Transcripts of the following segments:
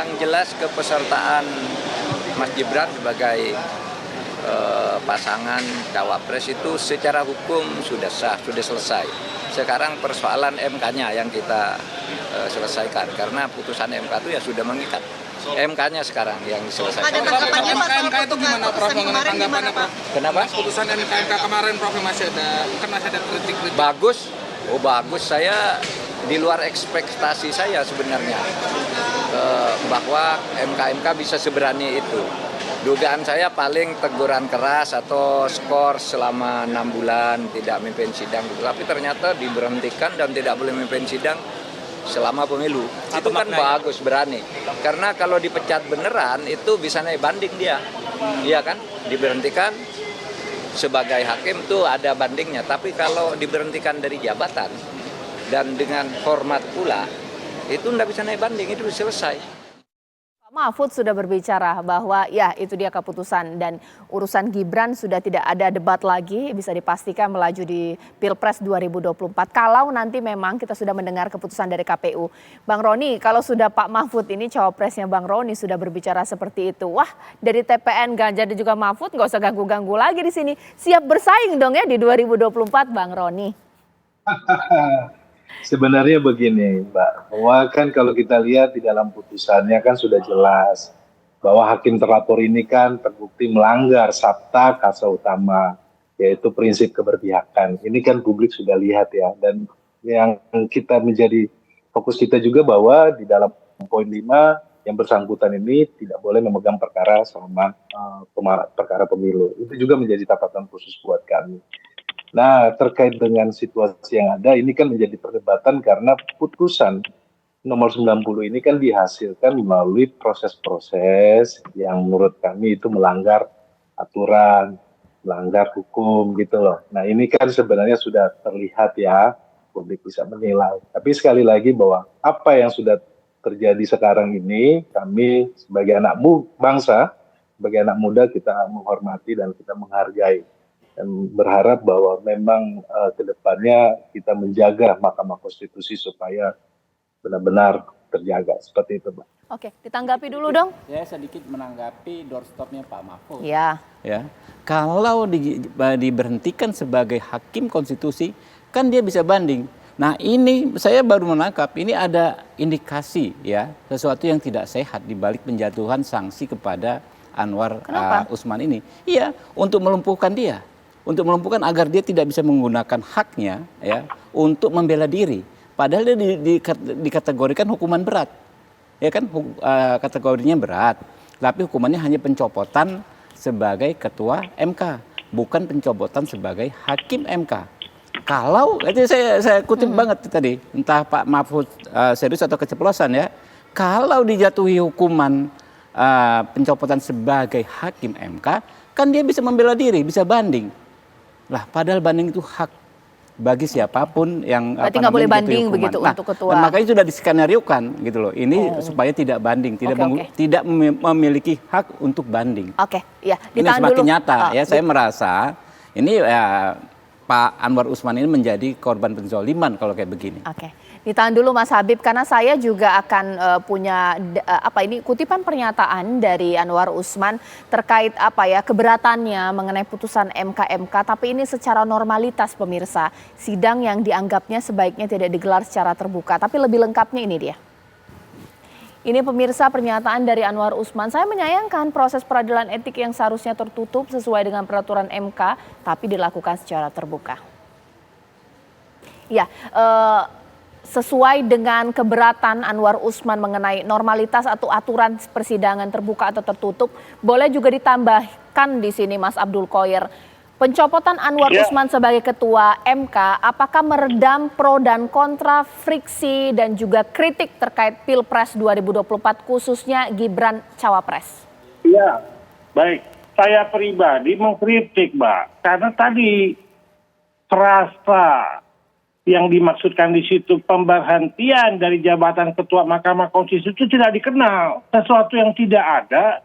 Yang jelas kepesertaan Mas Gibran sebagai pasangan cawapres itu secara hukum sudah sah, sudah selesai. Sekarang persoalan MK-nya yang kita selesaikan, karena putusan MK itu ya sudah mengikat. MK-nya sekarang yang diselesaikan. Ada tanggapannya Pak MK itu gimana Prof? Mengenai tanggapannya Prof? Kenapa? Putusan MK kemarin Prof masih ada kritik-kritik. Bagus, bagus. Saya di luar ekspektasi saya sebenarnya bahwa MK bisa seberani itu. Dugaan saya paling teguran keras atau skor selama 6 bulan tidak memimpin sidang. Tapi ternyata diberhentikan dan tidak boleh memimpin sidang selama pemilu. Itu kan bagus, berani. Karena kalau dipecat beneran itu bisa naik banding dia. Iya kan? Diberhentikan sebagai hakim tuh ada bandingnya. Tapi kalau diberhentikan dari jabatan dan dengan hormat pula, itu tidak bisa naik banding, itu selesai. Mahfud sudah berbicara bahwa ya itu dia keputusan dan urusan Gibran sudah tidak ada debat lagi, bisa dipastikan melaju di Pilpres 2024 kalau nanti memang kita sudah mendengar keputusan dari KPU. Bang Roni, kalau sudah Pak Mahfud ini cawapresnya Bang Roni sudah berbicara seperti itu, wah dari TPN Ganjar dan juga Mahfud nggak usah ganggu-ganggu lagi di sini, siap bersaing dong ya di 2024 Bang Roni. Sebenarnya begini Mbak, bahwa kan kalau kita lihat di dalam putusannya kan sudah jelas bahwa hakim terlapor ini kan terbukti melanggar sabta kasa utama, yaitu prinsip keberpihakan. Ini kan publik sudah lihat ya, dan yang kita menjadi fokus kita juga bahwa di dalam poin 5 yang bersangkutan ini tidak boleh memegang perkara selama perkara pemilu. Itu juga menjadi catatan khusus buat kami. Nah, terkait dengan situasi yang ada, ini kan menjadi perdebatan karena putusan nomor 90 ini kan dihasilkan melalui proses-proses yang menurut kami itu melanggar aturan, melanggar hukum gitu loh. Nah, ini kan sebenarnya sudah terlihat ya, publik bisa menilai. Tapi sekali lagi bahwa apa yang sudah terjadi sekarang ini, kami sebagai anak bangsa, sebagai anak muda kita menghormati dan kita menghargai. Dan berharap bahwa memang kedepannya kita menjaga Mahkamah Konstitusi supaya benar-benar terjaga seperti itu, Mbak. Oke, ditanggapi dulu dong. Saya sedikit menanggapi doorstopnya Pak Mahfud. Ya. Kalau diberhentikan sebagai hakim konstitusi, kan dia bisa banding. Nah ini saya baru menangkap, ini ada indikasi ya sesuatu yang tidak sehat di balik penjatuhan sanksi kepada Anwar Usman ini. Iya, untuk melumpuhkan dia. Untuk melumpuhkan agar dia tidak bisa menggunakan haknya ya untuk membela diri. Padahal dia dikategorikan hukuman berat. Ya kan kategorinya berat, tapi hukumannya hanya pencopotan sebagai ketua MK, bukan pencopotan sebagai hakim MK. Kalau itu saya kutip banget tadi, entah Pak Mahfud serius atau keceplosan ya. Kalau dijatuhi hukuman pencopotan sebagai hakim MK, kan dia bisa membela diri, bisa banding. Lah, padahal banding itu hak bagi siapapun yang berarti nggak boleh banding begitu untuk ketua. Dan makanya sudah diskenariokan gitu loh. Ini supaya tidak banding, tidak memiliki hak untuk banding. Oke, ya. Ini semakin nyata ya. Saya merasa ini ya Pak Anwar Usman ini menjadi korban penzoliman kalau kayak begini. Oke. Ditahan dulu Mas Habib karena saya juga akan punya kutipan pernyataan dari Anwar Usman terkait keberatannya mengenai putusan MK tapi ini secara normalitas pemirsa, sidang yang dianggapnya sebaiknya tidak digelar secara terbuka, tapi lebih lengkapnya ini dia. Ini pemirsa pernyataan dari Anwar Usman, saya menyayangkan proses peradilan etik yang seharusnya tertutup sesuai dengan peraturan MK tapi dilakukan secara terbuka. Ya, sesuai dengan keberatan Anwar Usman mengenai normalitas atau aturan persidangan terbuka atau tertutup, boleh juga ditambahkan di sini Mas Abdul Qoyer. Pencopotan Anwar Usman sebagai ketua MK, apakah meredam pro dan kontra, friksi dan juga kritik terkait Pilpres 2024 khususnya Gibran Cawapres? Iya, baik. Saya pribadi mengkritik, Mbak, karena tadi frasa yang dimaksudkan di situ pemberhentian dari jabatan Ketua Mahkamah Konstitusi itu tidak dikenal. Sesuatu yang tidak ada,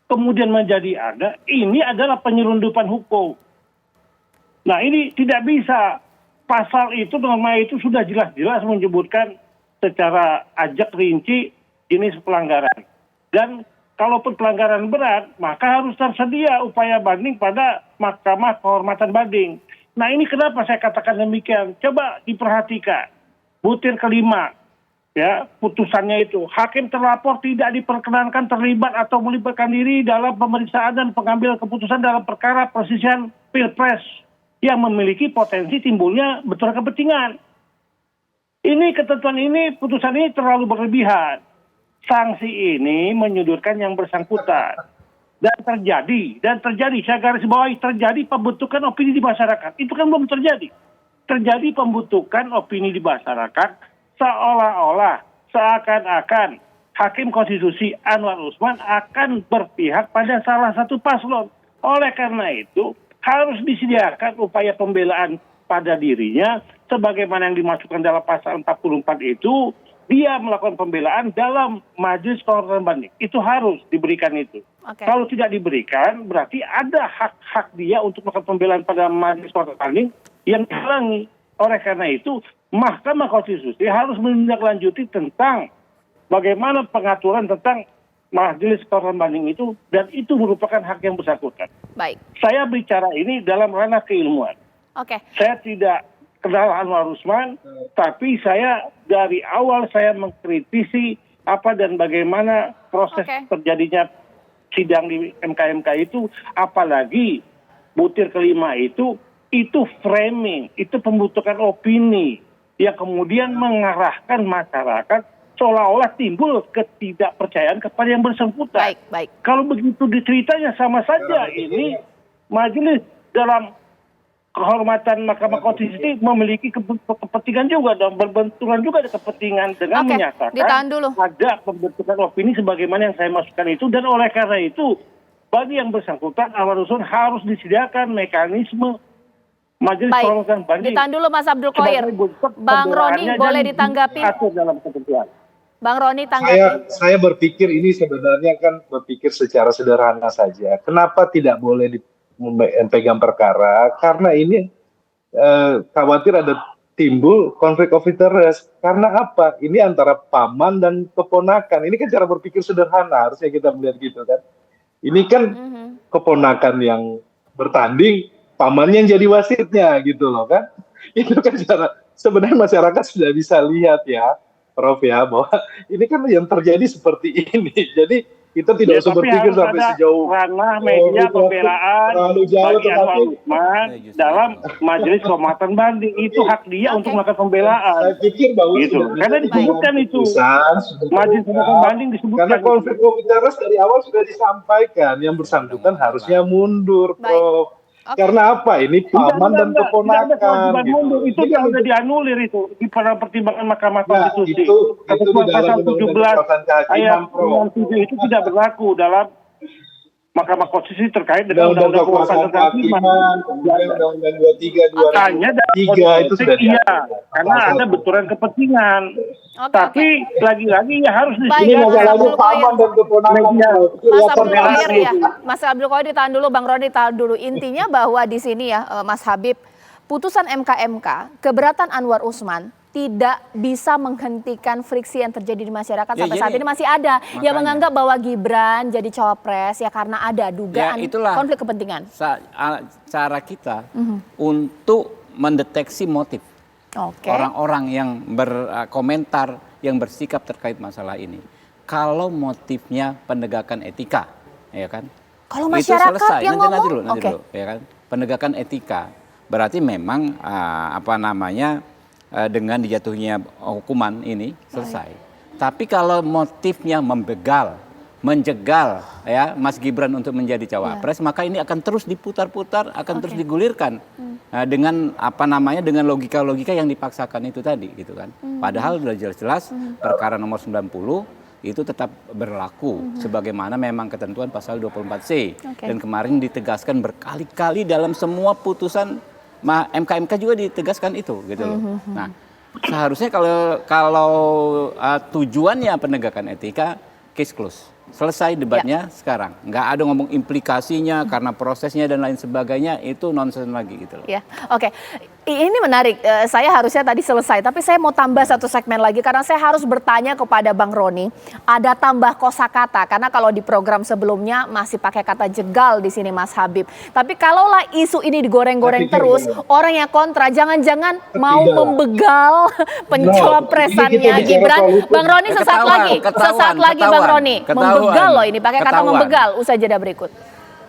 kemudian menjadi ada, ini adalah penyelundupan hukum. Nah ini tidak bisa. Pasal itu, norma itu sudah jelas-jelas menyebutkan secara ajak rinci jenis pelanggaran. Dan kalaupun pelanggaran berat, maka harus tersedia upaya banding pada Mahkamah Kehormatan Banding. Nah ini kenapa saya katakan demikian. Coba diperhatikan. Butir kelima, ya putusannya itu. Hakim terlapor tidak diperkenankan terlibat atau melibatkan diri dalam pemeriksaan dan pengambilan keputusan dalam perkara perselisihan Pilpres yang memiliki potensi timbulnya benturan kepentingan. Ini ketentuan ini, putusan ini terlalu berlebihan. Sanksi ini menyudutkan yang bersangkutan. Dan terjadi, saya garis bawahi, terjadi pembentukan opini di masyarakat. Itu kan belum terjadi. Terjadi pembentukan opini di masyarakat seolah-olah, seakan-akan Hakim Konstitusi Anwar Usman akan berpihak pada salah satu paslon. Oleh karena itu, harus disediakan upaya pembelaan pada dirinya, sebagaimana yang dimasukkan dalam pasal 44 itu, dia melakukan pembelaan dalam majelis kehormatan banding. Itu harus diberikan itu. Oke. Kalau tidak diberikan, berarti ada hak-hak dia untuk melakukan pembelaan pada majelis kehormatan banding yang dihalangi. Oleh karena itu, Mahkamah Konstitusi harus menindaklanjuti tentang bagaimana pengaturan tentang majelis kehormatan banding itu, dan itu merupakan hak yang bersangkutan. Baik. Saya bicara ini dalam ranah keilmuan. Oke. Saya tidak kenal Anwar Usman, tapi saya dari awal saya mengkritisi apa dan bagaimana proses terjadinya sidang di MK-MK itu, apalagi butir kelima itu framing, itu pembentukan opini yang kemudian mengarahkan masyarakat seolah-olah timbul ketidakpercayaan kepada yang bersangkutan. Baik. Kalau begitu diceritanya sama saja ini majelis dalam kehormatan Mahkamah Konstitusi memiliki kepentingan juga dan berbenturan juga ada kepentingan dengan Oke, menyatakan ditahan dulu. ada pembentukan opini sebagaimana yang saya masukkan itu, dan oleh karena itu bagi yang bersangkutan Anwar Usman harus disediakan mekanisme majelis Baik, kehormatan banding. ditahan dulu Mas Abdul Qoir. sebagai bentuk Bang Roni pembelaannya boleh dan ditanggapi? diatur dalam ketentuan. Bang Roni tanggapi. Saya berpikir ini sebenarnya kan berpikir secara sederhana saja. Kenapa tidak boleh dipegang perkara? Karena ini khawatir ada timbul konflik of interest. Karena apa? Ini antara paman dan keponakan. Ini kan cara berpikir sederhana, harusnya kita melihat gitu kan. Ini kan keponakan yang bertanding, pamannya yang jadi wasitnya gitu loh kan. Itu kan cara, sebenarnya masyarakat sudah bisa lihat ya, Prof ya, bahwa ini kan yang terjadi seperti ini. Jadi kita tidak usah berpikir sampai sejauh ranah media pembelaan terlalu jauh, bagi Anwar tetapi Usman dalam majelis kehormatan banding. Itu hak dia untuk melakukan pembelaan. saya pikir bahwa Gitu. sudah Karena disebutkan itu. Majelis kehormatan banding disebutkan. Karena konflik of interest dari awal sudah disampaikan, yang bersangkutan harusnya mundur, Prof. Karena apa? Ini paman dan keponakan. Gitu. Itu yang sudah dianulir itu di pada pertimbangan Mahkamah Konstitusi. Itu di Ketentuan dalam pasal Undang-Undang 17 ayat 97 itu tidak berlaku dalam Mahkamah Konstitusi terkait dengan Undang-Undang kekuasaan kehakiman, kemudian Undang-Undang 23, hanya dalam 23 itu sudah iya, diatur. karena ada benturan kepentingan. Tapi lagi-lagi ya harus Baik, Ini Mas masalahnya Abdul Qoir. paman dan keponakan. Mas Abdul Qoir ya, Mas Abdul Qoir ditahan dulu, Bang Roni ditahan dulu. Intinya bahwa di sini ya, Mas Habib, putusan MK-MK, keberatan Anwar Usman tidak bisa menghentikan friksi yang terjadi di masyarakat Ya, sampai jadi saat ini masih ada yang makanya. menganggap bahwa Gibran jadi cawapres ya karena ada dugaan itulah konflik kepentingan. Cara kita untuk mendeteksi motif Oke. orang-orang yang berkomentar, yang bersikap terkait masalah ini. Kalau motifnya penegakan etika, ya kan? Kalau Itu masyarakat selesai. yang nanti ngomong, dulu, ya kan? Penegakan etika berarti memang dengan dijatuhnya hukuman ini selesai. Tapi kalau motifnya menjegal ya Mas Gibran untuk menjadi cawapres, maka ini akan terus diputar-putar, akan terus digulirkan dengan dengan logika-logika yang dipaksakan itu tadi, gitu kan. Padahal sudah jelas-jelas perkara nomor 90 itu tetap berlaku sebagaimana memang ketentuan pasal 24C. Dan kemarin ditegaskan berkali-kali dalam semua putusan MK-MK juga ditegaskan itu, gitu loh. Nah, seharusnya kalau tujuannya penegakan etika, case close. selesai debatnya sekarang. Nggak ada ngomong implikasinya karena prosesnya dan lain sebagainya, itu nonsens lagi gitu loh. Ya, oke. Ini menarik. Saya harusnya tadi selesai, tapi saya mau tambah satu segmen lagi karena saya harus bertanya kepada Bang Roni. Ada tambah kosakata karena kalau di program sebelumnya masih pakai kata jegal di sini Mas Habib. Tapi kalaulah isu ini digoreng-goreng terus, orang yang kontra jangan-jangan mau membegal pencapresannya Gibran. Bang Roni sesaat lagi, Bang Roni. Membegal loh ini pakai kata membegal. Usai jeda berikut.